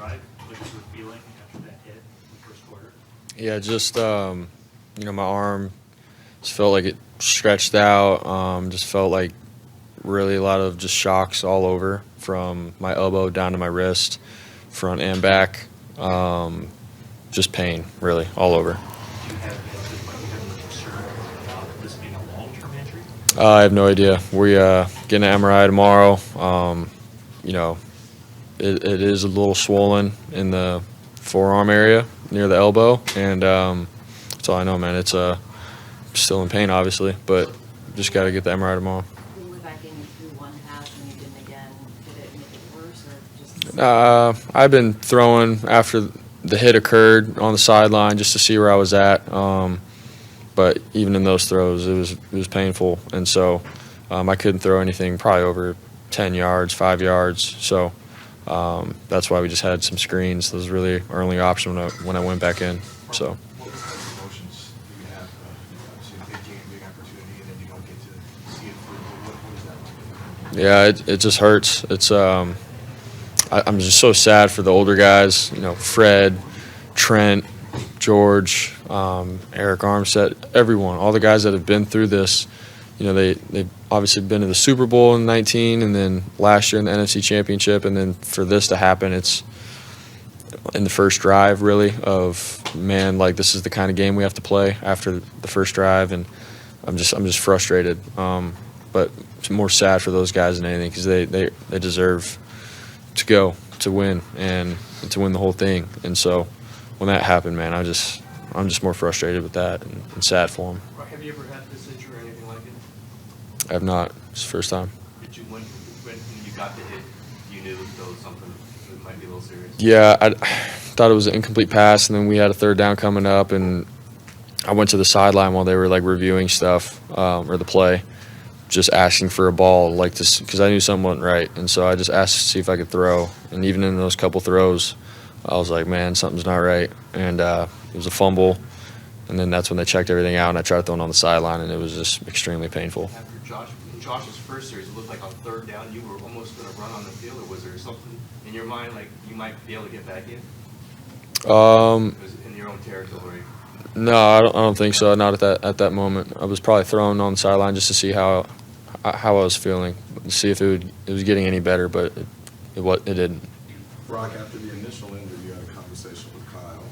drive? What was the feeling after that hit in the first quarter? Yeah, just my arm just felt like it stretched out. Just felt like really a lot of just shocks all over from my elbow down to my wrist, front and back. Just pain, really, all over. Do you have at this point, do you have any concern about this being a long-term injury? I have no idea. We getting an MRI tomorrow. It is a little swollen in the forearm area near the elbow, and that's all I know, man. It's still in pain, obviously, but just got to get the MRI tomorrow. When you went back in, you threw one pass and you didn't again. Did it make it worse or just? I've been throwing after the hit occurred on the sideline just to see where I was at. But even in those throws, it was painful, and so I couldn't throw anything probably over 10 yards, 5 yards. So that's why we just had some screens. That was really our only option when I went back in. So. What emotions do you have? Obviously, a big game, big opportunity, and then you don't get to see it through. What is that like? Yeah, it just hurts. It's I'm just so sad for the older guys. Fred, Trent, George, Eric Armstead, everyone, all the guys that have been through this. They've obviously been to the Super Bowl in 19, and then last year in the NFC Championship, and then for this to happen, it's in the first drive, really, of, man, like, this is the kind of game we have to play after the first drive, and I'm just frustrated. But it's more sad for those guys than anything, because they deserve to win and to win the whole thing. And so when that happened, man, I'm just more frustrated with that and sad for them. Have you ever had this injury or anything like it? I have not. It's the first time. Did you, when you got the hit, you knew there was something that might be a little serious? Yeah, I thought it was an incomplete pass, and then we had a third down coming up, and I went to the sideline while they were, like, reviewing stuff or the play, just asking for a ball, like, because I knew something wasn't right. And so I just asked to see if I could throw. And even in those couple throws, I was like, man, something's not right. And it was a fumble. And then that's when they checked everything out, and I tried throwing on the sideline, and it was just extremely painful. After Josh's first series, it looked like on third down you were almost going to run on the field, or was there something in your mind like you might be able to get back in? It was in your own territory. No, I don't think so. Not at that moment. I was probably throwing on the sideline just to see how I was feeling, to see if it was getting any better, but it didn't. Brock, after the initial injury, you had a conversation with Kyle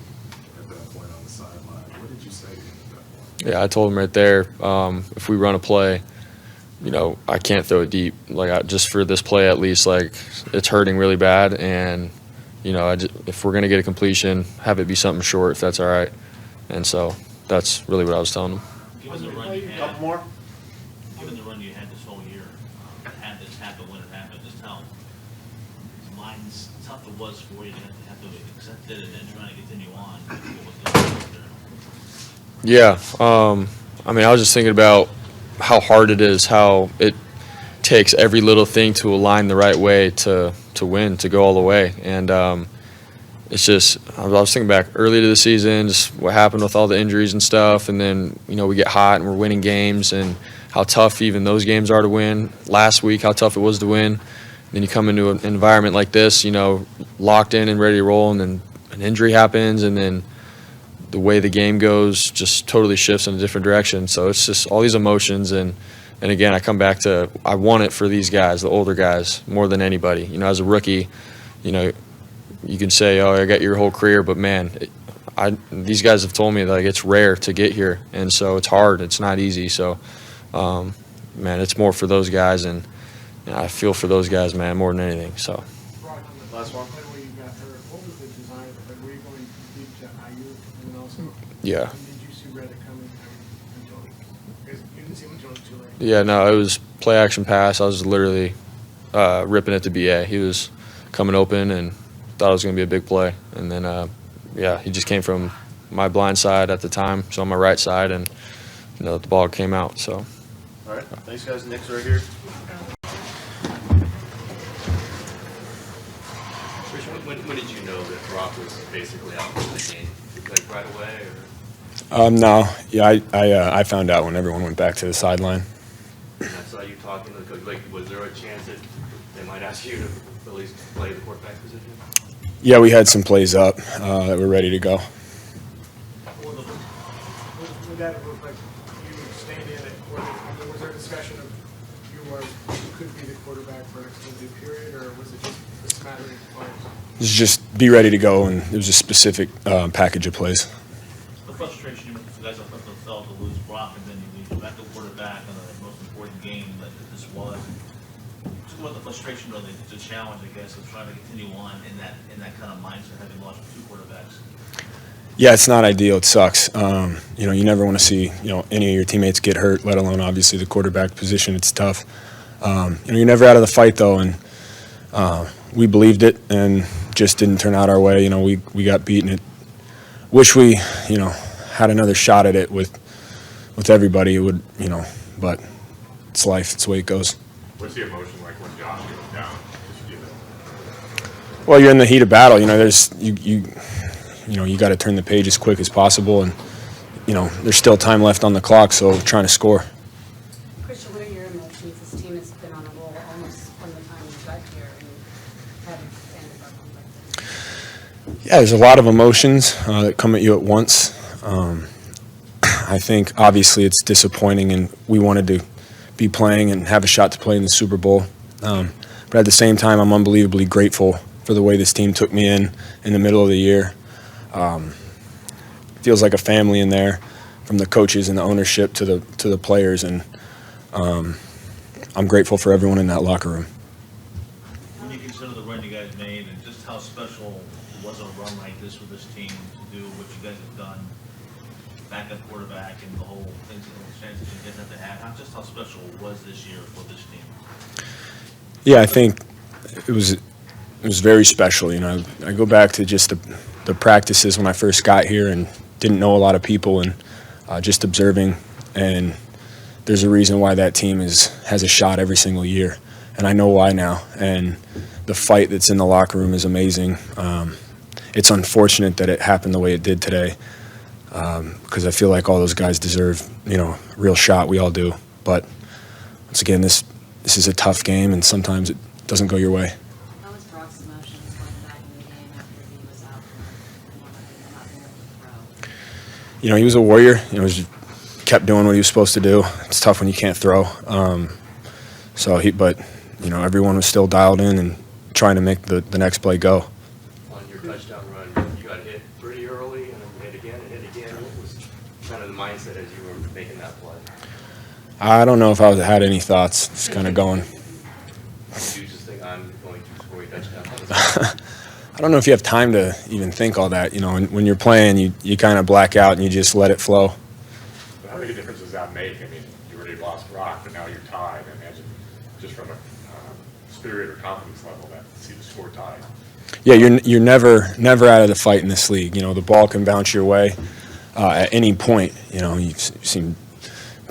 at that point on the sideline. What did you say to him at that point? Yeah, I told him right there, if we run a play, I can't throw it deep. Like, just for this play at least, like, it's hurting really bad, and if we're gonna get a completion, have it be something short, if that's all right. And so that's really what I was telling him. Given the run you had, Couple more? given the run you had this whole year, had this happen when it happened, just how tough it was for you to have to accept it and then trying to continue on. What was going on there? Yeah, I was just thinking about how hard it is, how it takes every little thing to align the right way to win, to go all the way. And it's just, I was thinking back early to the season, just what happened with all the injuries and stuff, and then, we get hot and we're winning games, and how tough even those games are to win. Last week, how tough it was to win. Then you come into an environment like this, locked in and ready to roll, and then an injury happens, and then the way the game goes just totally shifts in a different direction. So it's just all these emotions, and again, I come back to, I want it for these guys, the older guys, more than anybody. As a rookie, you can say, oh, I got your whole career, but man, these guys have told me that, like, it's rare to get here, and so it's hard. It's not easy. So, man, it's more for those guys, and I feel for those guys, man, more than anything. So. Last one. When you got hurt, what was the design of it? Were you going deep to IU and also? Yeah. And did you see Reddick coming until? Because you didn't see him until it was too late. Yeah, no, it was play action pass. I was literally ripping it to BA. He was coming open and thought it was going to be a big play. And then, he just came from my blind side at the time, so on my right side, and, the ball came out. So. All right. Thanks, guys. Nick's right here. When did you know that Brock was basically out for the game? Like right away, or? No. Yeah, I found out when everyone went back to the sideline. And I saw you talking to the coach. Like, was there a chance that they might ask you to at least play the quarterback position? Yeah, we had some plays up that were ready to go. Would that look like you stayed in it, or was there a discussion of you could be the quarterback for an extended period, or was it just a smattering of players? It was just be ready to go, and it was a specific package of plays. The frustration you guys felt to lose Brock, and then you lose back to quarterback in the most important game that this was. Just about the frustration, or the challenge, I guess, of trying to continue on in that kind of mindset, having lost two quarterbacks. Yeah, it's not ideal. It sucks. You never want to see any of your teammates get hurt, let alone obviously the quarterback position. It's tough. You're never out of the fight though, and we believed it and just didn't turn out our way. We got beaten. It wish we had another shot at it with everybody. It would but it's life. It's the way it goes. What's the emotion like when Josh goes down? Well, you're in the heat of battle. There's you got to turn the page as quick as possible, and there's still time left on the clock, so trying to score. Christian, what are your emotions? This team has been on a roll almost from the time you got here and haven't ended up like this. Yeah, there's a lot of emotions that come at you at once. I think obviously it's disappointing, and we wanted to be playing and have a shot to play in the Super Bowl. But at the same time, I'm unbelievably grateful for the way this team took me in the middle of the year. Feels like a family in there, from the coaches and the ownership to the players, and I'm grateful for everyone in that locker room. When you consider the run you guys made and just how special was a run like this with this team to do what you guys have done, backup quarterback and the whole things and the chances you guys have to have, just how special was this year for this team? Yeah, I think it was very special. I go back to just the practices when I first got here and didn't know a lot of people, and just observing, and there's a reason why that team has a shot every single year, and I know why now. And the fight that's in the locker room is amazing. It's unfortunate that it happened the way it did today, because I feel like all those guys deserve a real shot. We all do, but once again, this is a tough game, and sometimes it doesn't go your way. How was Brock's emotions going back in the game after he was out for not being able to throw? He was a warrior. He kept doing what he was supposed to do. It's tough when you can't throw. But everyone was still dialed in and trying to make the next play go. On your touchdown run, you got hit pretty early, and then hit again and hit again. What was kind of the mindset as you were making that play? I don't know if I had any thoughts. Just kind of going. Did you just think, I'm going to score a touchdown? I don't know if you have time to even think all that. When you're playing, you kind of black out and you just let it flow. How big a difference does that make? I mean, you already lost Brock, but now you're tied. I imagine just from a spirit or confidence level that to see the score tied. Yeah, you're never out of the fight in this league. The ball can bounce your way at any point. You've seen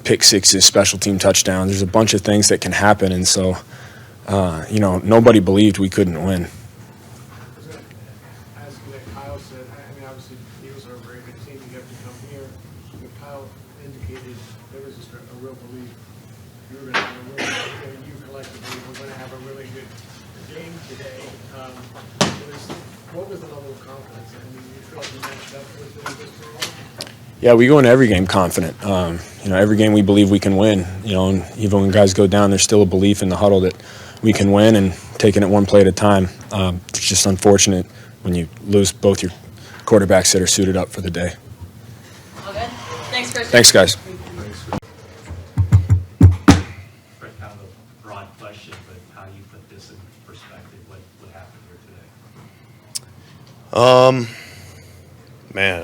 pick sixes, special team touchdowns. There's a bunch of things that can happen, and so nobody believed we couldn't win. As Kyle said, obviously Eagles are a very good team. You have to come here. Kyle indicated there was just a real belief you were going to have a really, you collectively were going to have a really good game today. What was the level of confidence? You feel like you matched up with this? Yeah, we go into every game confident. Every game we believe we can win. And even when guys go down, there's still a belief in the huddle that we can win, and taking it one play at a time. It's just unfortunate when you lose both your quarterbacks that are suited up for the day. All good? Thanks, Christian. Thanks, guys. Kind of a broad question, but how you put this in perspective, what happened here today? Man,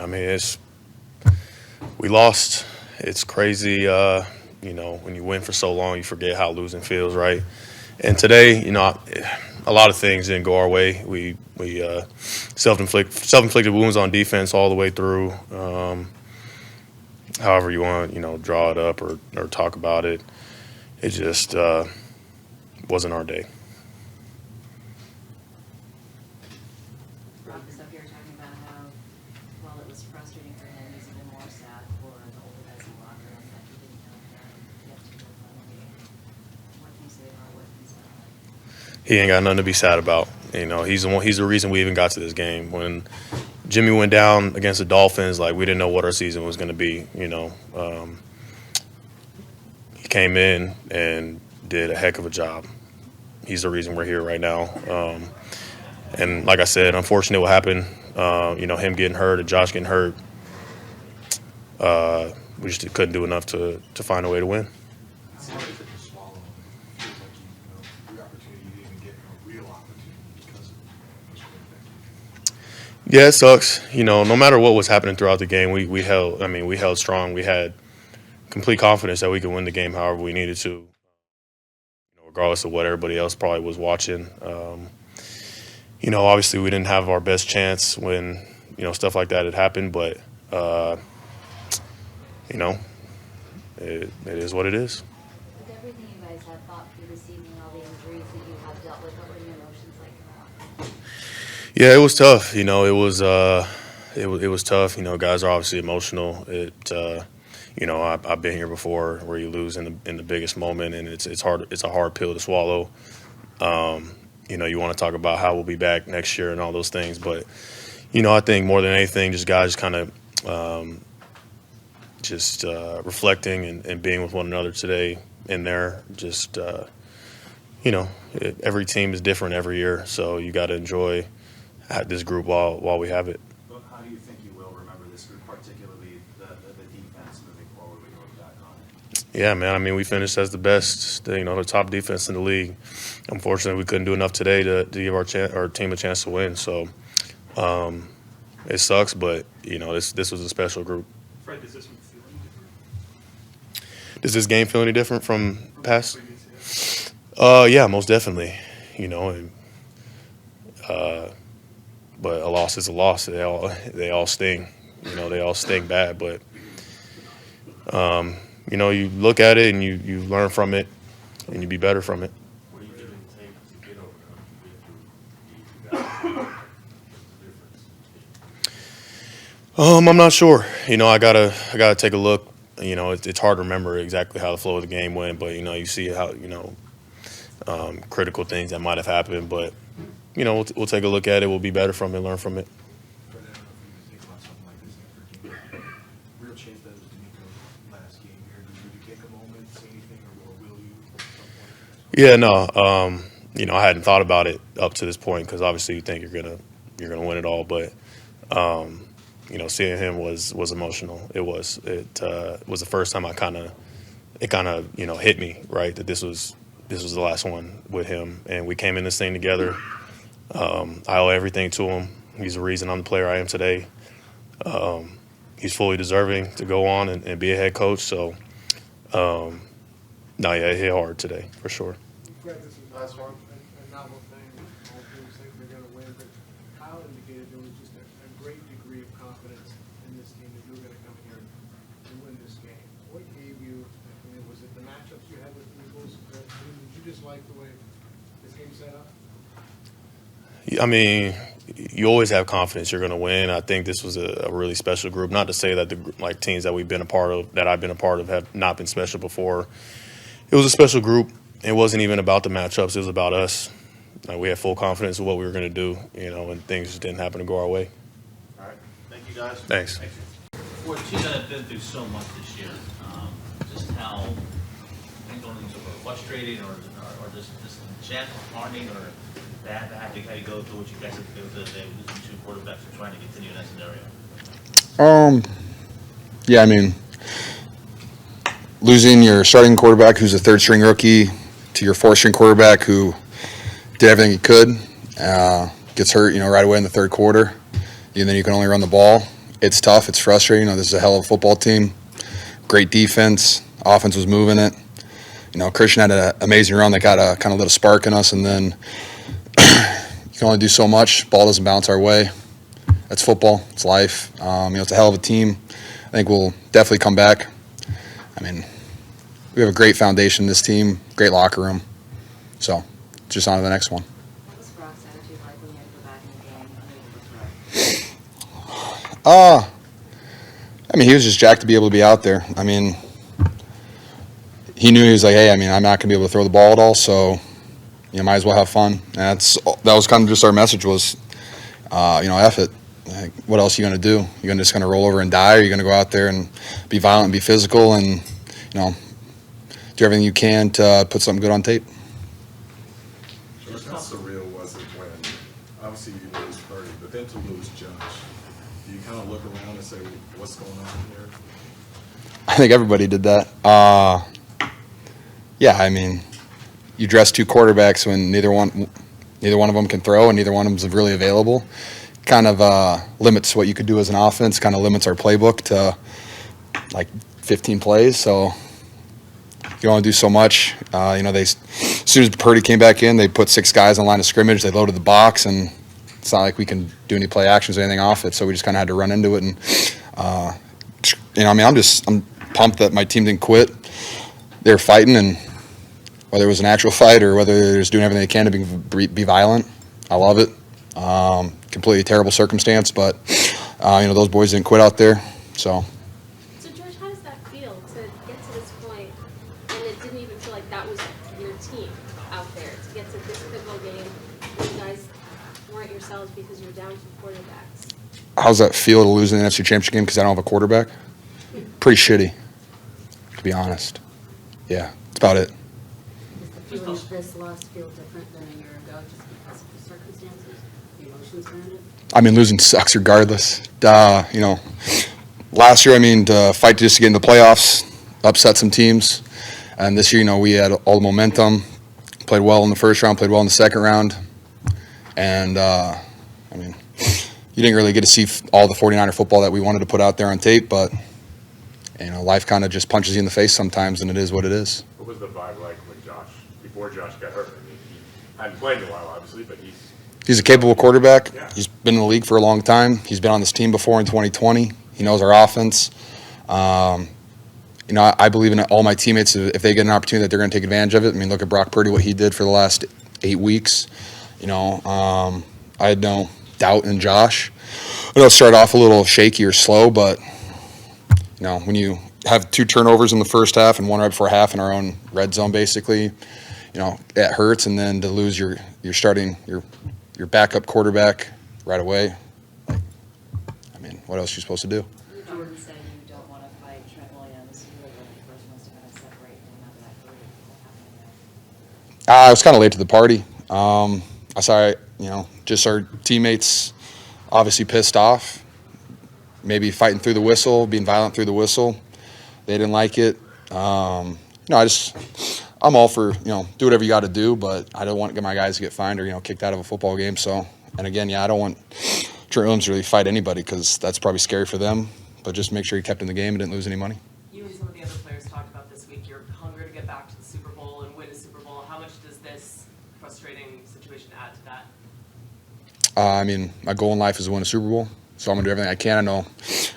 we lost. It's crazy. When you win for so long, you forget how losing feels, right? And today, a lot of things didn't go our way. We self-inflicted wounds on defense all the way through. However you want, draw it up or talk about it. It just wasn't our day. Brock was up here talking about how, while it was frustrating for him, he's even more sad for the older guys in the locker room that he didn't know that he had to go from the game. What can you say about what he's done? He ain't got nothing to be sad about. You know, he's the reason we even got to this game. When Jimmy went down against the Dolphins, like, we didn't know what our season was going to be, you know. He came in and did a heck of a job. He's the reason we're here right now. And like I said, unfortunately what happened, you know, him getting hurt and Josh getting hurt, we just couldn't do enough to find a way to win. Yeah, it sucks. You know, no matter what was happening throughout the game, we held strong. We had complete confidence that we could win the game however we needed to, you know, regardless of what everybody else probably was watching. You know, obviously we didn't have our best chance when, you know, stuff like that had happened, but, you know, it is what it is. With everything you guys have fought through this evening, all the injuries that you have dealt with, what were your emotions like around? Yeah, it was tough. You know, it was tough. You know, guys are obviously emotional. You know, I've been here before where you lose in the biggest moment, and it's hard. It's a hard pill to swallow. You know, you want to talk about how we'll be back next year and all those things, but you know, I think more than anything, just guys kind of reflecting and being with one another today in there. Just you know, every team is different every year, so you got to enjoy this group while we have it. But how do you think you will remember this group, particularly the defense moving forward when you look back on it? Yeah, man. I mean, we finished as the best, you know, the top defense in the league. Unfortunately, we couldn't do enough today to give our team a chance to win. So it sucks, but you know, this was a special group. Fred, does this one feel any different? Does this game feel any different from past? Yeah, most definitely. You know, and, but a loss is a loss. They all sting. You know, they all sting bad. But you know, you look at it and you learn from it, and you be better from it. What do you think it takes to get over them? I'm not sure. You know, I gotta take a look. You know, it's hard to remember exactly how the flow of the game went, but you know, you see how, you know, critical things that might have happened. But you know, we'll take a look at it. We'll be better from it, learn from it. Fred, I don't know if you think about something like this after a game. Real chance that it was D'Amico's last game here. Did you take a moment, say anything, or will you at some point? Yeah, no. You know, I hadn't thought about it up to this point because obviously you think you're gonna win it all, but you know, seeing him was emotional. It was the first time it kind of you know, hit me, right, that this was the last one with him, and we came in this thing together. I owe everything to him. He's the reason I'm the player I am today. He's fully deserving to go on and be a head coach. So, no, yeah, it hit hard today for sure. Fred, this is last one, a novel thing. All teams think they're going to win, but Kyle indicated there was just a great degree of confidence in this team that you were going to come here and win this game. What gave you, I mean, was it the matchups you had with the Eagles? Did you just like the way this game set up? I mean, you always have confidence you're going to win. I think this was a really special group. Not to say that the teams that I've been a part of have not been special before. It was a special group. It wasn't even about the matchups. It was about us. We had full confidence in what we were going to do, you know, and things just didn't happen to go our way. All right. Thank you, guys. Thanks. For a team that have been through so much this year, just how things don't even sort of frustrating or just disheartening or bad to have to go through what you guys have to go through today with the two quarterbacks are trying to continue in that scenario? Yeah, I mean, losing your starting quarterback who's a third-string rookie to your fourth-string quarterback who did everything he could, gets hurt, you know, right away in the third quarter, and then you can only run the ball. It's tough. It's frustrating. You know, this is a hell of a football team. Great defense. Offense was moving it. You know, Christian had an amazing run that got a kind of lit a spark in us, and then you can only do so much. Ball doesn't bounce our way. That's football. It's life. You know, it's a hell of a team. I think we'll definitely come back. I mean, we have a great foundation in this team, great locker room. So, just on to the next one. What was Brock's attitude like when you had to go back in the game unable to throw? I mean, he was just jacked to be able to be out there. I mean, he knew he was like, hey, I mean, I'm not going to be able to throw the ball at all, so might as well have fun. And that was kind of just our message was, F it. Like, what else are you going to do? You're just going to roll over and die, or you're going to go out there and be violent and be physical and, do everything you can to put something good on tape. George, how surreal was it when, obviously you lose Purdy, but then to lose Josh? Do you kind of look around and say, what's going on here? I think everybody did that. You dress two quarterbacks when neither one of them can throw and neither one of them is really available. Kind of limits what you could do as an offense, kind of limits our playbook to like 15 plays. So you only do so much. As soon as Purdy came back in, they put 6 guys on line of scrimmage. They loaded the box, and it's not like we can do any play actions or anything off it. So we just kind of had to run into it. And I'm pumped that my team didn't quit. They were fighting, and whether it was an actual fight or whether they're just doing everything they can to be violent, I love it. Completely terrible circumstance, but those boys didn't quit out there. So George, how does that feel to get to this point and it didn't even feel like that was your team out there, to get to this pivotal game where you guys weren't yourselves because you're down 2 quarterbacks? how's that feel to lose in the NFC Championship game because I don't have a quarterback? Pretty shitty, to be honest. Yeah, that's about it. Does the feeling of this loss feel different than a year ago just because of the circumstances, the emotions around it? Losing sucks regardless. Last year, to fight just to get into the playoffs, upset some teams. And this year, we had all the momentum, played well in the first round, played well in the second round. And, you didn't really get to see all the 49er football that we wanted to put out there on tape, but, life kind of just punches you in the face sometimes, and it is what it is. What was the vibe like before Josh got hurt? He hadn't played in a while, obviously, but He's a capable quarterback. Yeah. He's been in the league for a long time. He's been on this team before in 2020. He knows our offense. I believe in all my teammates. If they get an opportunity, that they're going to take advantage of it. Look at Brock Purdy, what he did for the last 8 weeks. I had no doubt in Josh. I know it started off a little shaky or slow, but when you have 2 turnovers in the first half and 1 right before half in our own red zone, basically, it hurts. And then to lose your starting your backup quarterback right away, what else are you supposed to do? Jordan said you don't want to fight Trent Williams. You were the first ones to kind of separate him out of that group. What happened there? I was kind of late to the party. I saw, just our teammates obviously pissed off, maybe fighting through the whistle, being violent through the whistle. They didn't like it. I'm all for, do whatever you got to do, but I don't want my guys to get fined or, kicked out of a football game. So, and again, I don't want Trent Williams to really fight anybody because that's probably scary for them, but just make sure he kept in the game and didn't lose any money. You and some of the other players talked about this week your hunger to get back to the Super Bowl and win a Super Bowl. How much does this frustrating situation add to that? My goal in life is to win a Super Bowl, so I'm going to do everything I can. I know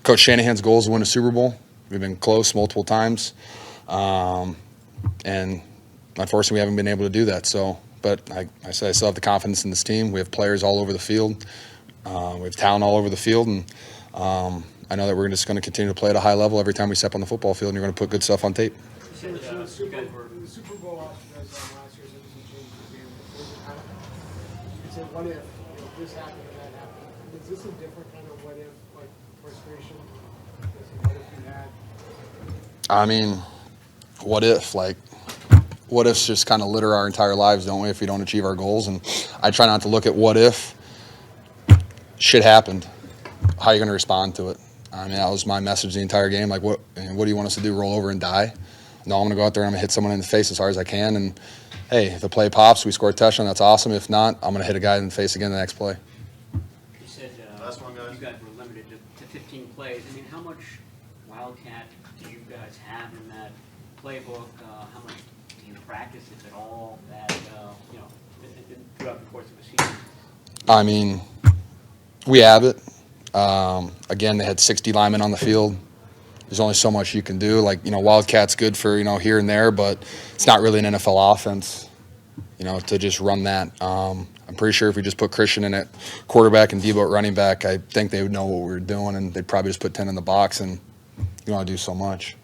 Coach Shanahan's goal is to win a Super Bowl. We've been close multiple times, and unfortunately we haven't been able to do that. So, but I said I still have the confidence in this team. We have players all over the field. We have talent all over the field, and I know that we're just going to continue to play at a high level every time we step on the football field, and you're going to put good stuff on tape. In the Super Bowl last year's NFC Championship game, you said, what if this happened or that happened? Is this a different kind of what if, like frustration? What if you had? What ifs just kind of litter our entire lives, don't we, if we don't achieve our goals? And I try not to look at what if shit happened. How are you going to respond to it? That was my message the entire game. Like, what do you want us to do, roll over and die? No, I'm going to go out there and I'm going to hit someone in the face as hard as I can. And, hey, if the play pops, we score a touchdown, that's awesome. If not, I'm going to hit a guy in the face again the next play. You said you guys were limited to 15 plays. How much Wildcat do you guys have in that playbook? How much do you practice, if at all, that, throughout the course of the season? We have it. Again, they had 60 linemen on the field. There's only so much you can do. Wildcat's good for, here and there, but it's not really an NFL offense, to just run that. I'm pretty sure if we just put Christian in at quarterback and Debo at running back, I think they would know what we were doing, and they'd probably just put 10 in the box, and you want to do so much.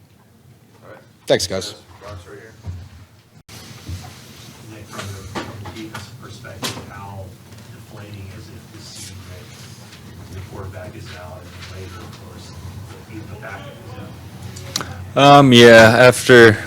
All right. Thanks, guys. Brock's right here. Nick, from the quarterback is out, and later, of course, the backup is out. Yeah, after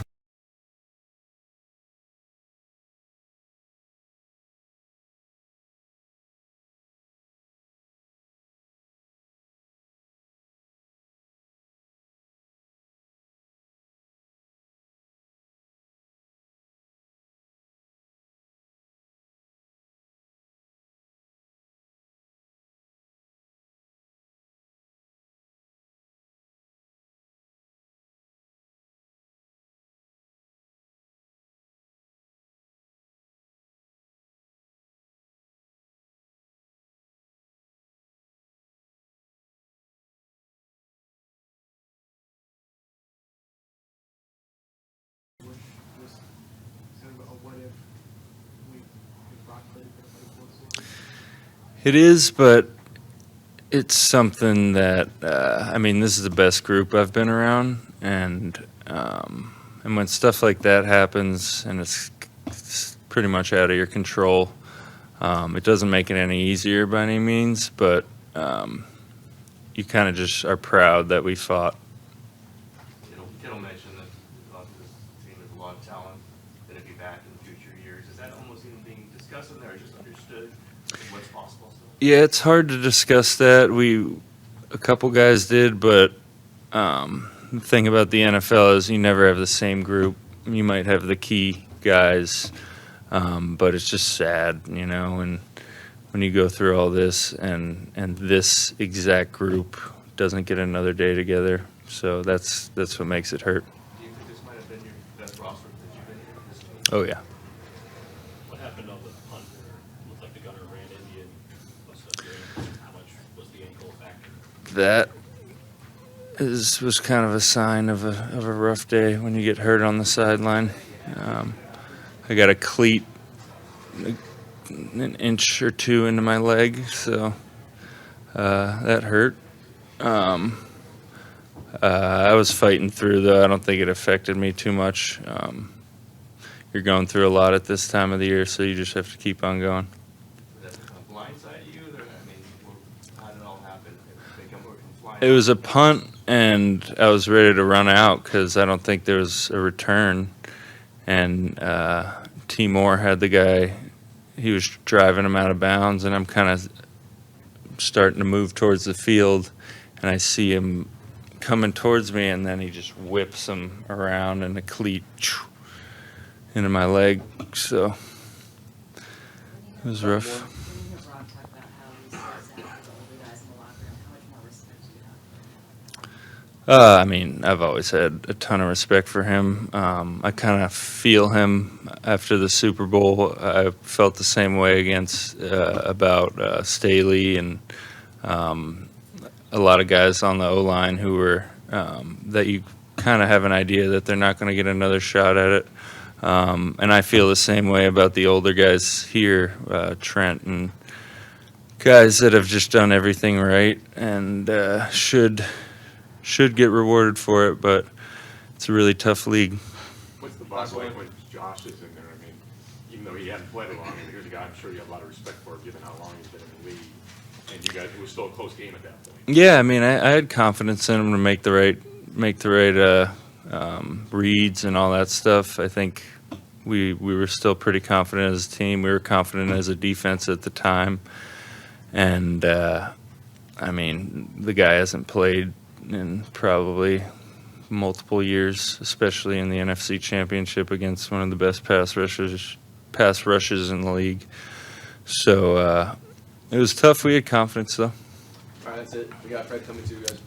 Was kind of a what if if Brock played for the fourth season? It is, but it's something that I mean, this is the best group I've been around, and when stuff like that happens, and it's pretty much out of your control, it doesn't make it any easier by any means, but you kind of just are proud that we fought. Kittle mentioned that this team has a lot of talent, that it'd be back in future years. Is that almost even being discussed in there, or just understood what's possible? Yeah, it's hard to discuss that. A couple guys did, but the thing about the NFL is you never have the same group. You might have the key guys, but it's just sad, and when you go through all this and this exact group doesn't get another day together. So that's what makes it hurt. Do you think this might have been your best roster that you've been in this team? Oh, yeah. What happened on the punt where it looked like the gunner ran in you? How much was the ankle factor? That was kind of a sign of a rough day when you get hurt on the sideline. I got a cleat an inch or two into my leg, so that hurt. I was fighting through, though. I don't think it affected me too much. You're going through a lot at this time of the year, so you just have to keep on going. Did that blindside you? How did it all happen? It was a punt, and I was ready to run out because I don't think there was a return. And T. Moore had the guy, he was driving him out of bounds, and I'm kind of starting to move towards the field, and I see him coming towards me, and then he just whips him around, and a cleat into my leg. So it was rough. When you hear Brock talk about how he says that to the older guys in the locker room, how much more respect do you have? I mean, I've always had a ton of respect for him. I kind of feel him after the Super Bowl. I felt the same way about Staley and a lot of guys on the O-line who were that you kind of have an idea that they're not going to get another shot at it. And I feel the same way about the older guys here, Trent, and guys that have just done everything right and should get rewarded for it, but it's a really tough league. What's the buzz like when Josh is in there? I mean, even though he hadn't played long, here's a guy I'm sure you have a lot of respect for, given how long he's been in the league, and you guys, it was still a close game at that point. Yeah, I mean, I had confidence in him to make the right reads and all that stuff. I think we were still pretty confident as a team. We were confident as a defense at the time, and I mean, the guy hasn't played in probably multiple years, especially in the NFC Championship against one of the best pass rushes in the league. So it was tough. We had confidence, though. All right, that's it. We got Fred coming to you guys.